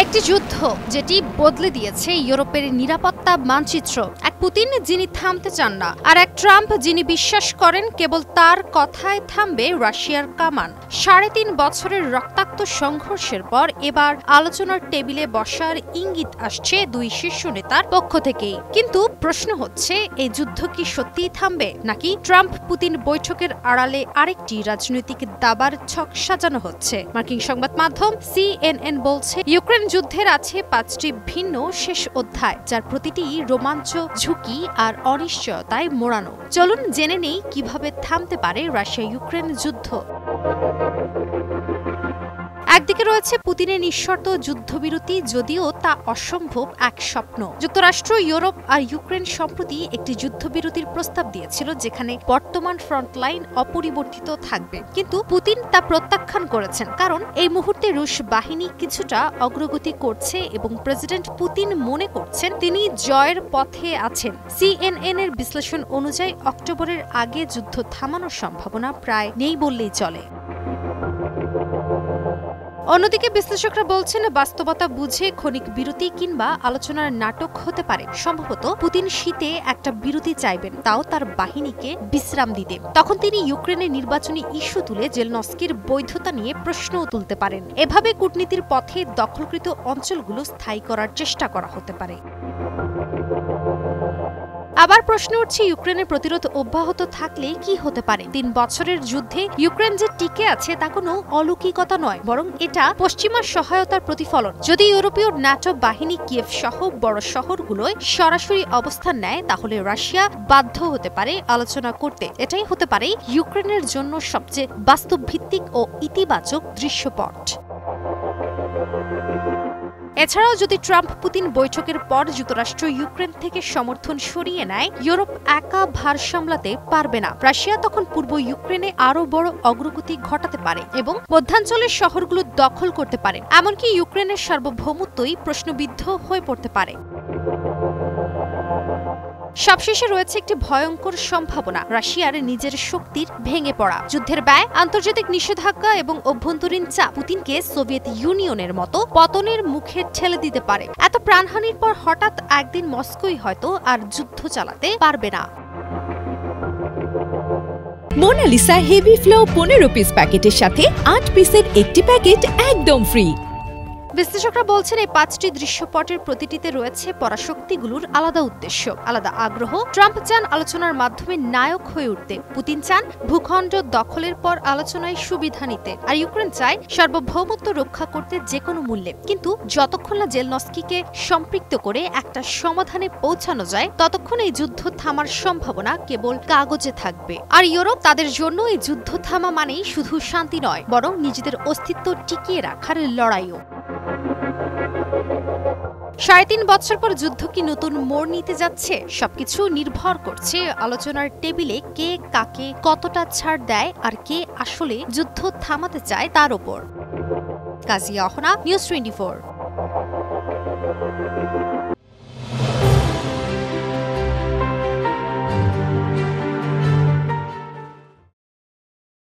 একটি যুদ্ধ যেটি বদলে দিয়েছে ইউরোপের নিরাপত্তা মানচিত্র। এক পুতিন যিনি থামতে চান না, আর এক ট্রাম্প যিনি বিশ্বাস করেন কেবল তার কথায় থামবে রাশিয়ার কামান। ৩.৫ বছরের রক্তাক্ত সংঘর্ষের পর এবার আলোচনার টেবিলে বসার ইঙ্গিত আসছে দুই শীর্ষ নেতার পক্ষ থেকেই। কিন্তু প্রশ্ন হচ্ছে, এই যুদ্ধ কি সত্যিই থামবে, নাকি ট্রাম্প পুতিন বৈঠকের আড়ালে আরেকটি রাজনৈতিক দাবার ছক সাজানো হচ্ছে? মার্কিন সংবাদ মাধ্যম CNN বলছে, ইউক্রেন যুদ্ধের আছে ৫টি ভিন্ন শেষ অধ্যায়, যার প্রতিটি রোমাঞ্চ, ঝুঁকি আর অনিশ্চয়তায় মোড়ানো। চলুন জেনে নেই কিভাবে থামতে পারে রাশিয়া ইউক্রেন যুদ্ধ। একদিকে রয়েছে পুতিনের নিঃশর্ত যুদ্ধবিরতি, যদিও তা অসম্ভব এক স্বপ্ন। যুক্তরাষ্ট্র, ইউরোপ আর ইউক্রেন সম্প্রতি একটি যুদ্ধবিরতির প্রস্তাব দিয়েছিল, যেখানে বর্তমান ফ্রন্টলাইন অপরিবর্তিত থাকবে। কিন্তু পুতিন তা প্রত্যাখ্যান করেছেন, কারণ এই মুহূর্তে রুশ বাহিনী কিছুটা অগ্রগতি করছে এবং প্রেসিডেন্ট পুতিন মনে করছেন তিনি জয়ের পথে আছেন। CNN এর বিশ্লেষণ অনুযায়ী অক্টোবরের আগে যুদ্ধ থামানোর সম্ভাবনা প্রায় নেই বললেই চলে। অন্যদিকে বিশ্লেষকরা বলছেন, বাস্তবতা বুঝে ক্ষণিক বিরতি কিংবা আলোচনার নাটক হতে পারে। সম্ভবত পুতিন শীতে একটা বিরতি চাইবেন, তাও তার বাহিনীকে বিশ্রাম দিতে। তখন তিনি ইউক্রেনের নির্বাচনী ইস্যু তুলে জেলনস্কির বৈধতা নিয়ে প্রশ্নও তুলতে পারেন। এভাবে কূটনীতির পথে দখলকৃত অঞ্চলগুলো স্থায়ী করার চেষ্টা করা হতে পারে। আবার প্রশ্ন উঠছে, ইউক্রেনের প্রতিরোধ অব্যাহত থাকলে কি হতে পারে? ৩ বছরের যুদ্ধে ইউক্রেন যে টিকে আছে তা কোনো অলৌকিকতা নয়, বরং এটা পশ্চিমা সহায়তার প্রতিফলন। যদি ইউরোপীয় ন্যাটো বাহিনী কিয়েভ সহ বড় শহরগুলোয় সরাসরি অবস্থান নেয়, তাহলে রাশিয়া বাধ্য হতে পারে আলোচনা করতে। এটাই হতে পারে ইউক্রেনের জন্য সবচেয়ে বাস্তবভিত্তিক ও ইতিবাচক দৃশ্যপট। এছাড়াও যদি ট্রাম্প পুতিন বৈঠকের পর যুক্তরাষ্ট্র ইউক্রেন থেকে সমর্থন সরিয়ে নেয়, ইউরোপ একা ভার সামলাতে পারবে না। রাশিয়া তখন পূর্ব ইউক্রেনে আরও বড় অগ্রগতি ঘটাতে পারে এবং মধ্যাঞ্চলের শহরগুলো দখল করতে পারে। এমনকি ইউক্রেনের সার্বভৌমত্বই প্রশ্নবিদ্ধ হয়ে পড়তে পারে। সবশেষে রয়েছে একটি ভয়ঙ্কর সম্ভাবনা, রাশিয়ার নিজের শক্তির ভেঙে পড়া। যুদ্ধের ব্যয়, আন্তর্জাতিক নিষেধাজ্ঞা এবং অভ্যন্তরীণ চাপ পুতিনকে সোভিয়েত ইউনিয়নের মতো পতনের মুখে ঠেলে দিতে পারে। এত প্রাণহানির পর হঠাৎ একদিন মস্কোই হয়তো আর যুদ্ধ চালাতে পারবে না। মোনালিসা হেভি ফ্লো 15 পিস প্যাকেটের সাথে 8 পিসের একটি প্যাকেট একদম ফ্রি। বিশ্লেষকরা বলছেন, এই 5টি দৃশ্যপটের প্রতিটিতে রয়েছে পরাশক্তিগুলোর আলাদা উদ্দেশ্য, আলাদা আগ্রহ। ট্রাম্প চান আলোচনার মাধ্যমে নায়ক হয়ে উঠতে, পুতিন চান ভূখণ্ড দখলের পর আলোচনায় সুবিধা নিতে, আর ইউক্রেন চায় সার্বভৌমত্ব রক্ষা করতে যে কোনো মূল্যে। কিন্তু যতক্ষণ না জেলনস্কিকে সম্পৃক্ত করে একটা সমাধানে পৌঁছানো যায়, ততক্ষণ এই যুদ্ধ থামার সম্ভাবনা কেবল কাগজে থাকবে। আর ইউরোপ তাদের জন্য এই যুদ্ধ থামা মানেই শুধু শান্তি নয়, বরং নিজেদের অস্তিত্ব টিকিয়ে রাখার লড়াইও। ৩.৫ বছর পর যুদ্ধ কি নতুন মোড় নিতে যাচ্ছে? সবকিছু নির্ভর করছে আলোচনার টেবিলে কে কাকে কতটা ছাড় দেয় আর কে আসলে যুদ্ধ থামাতে চায় তার উপর। কাজিয়া অহনা, নিউজ 24।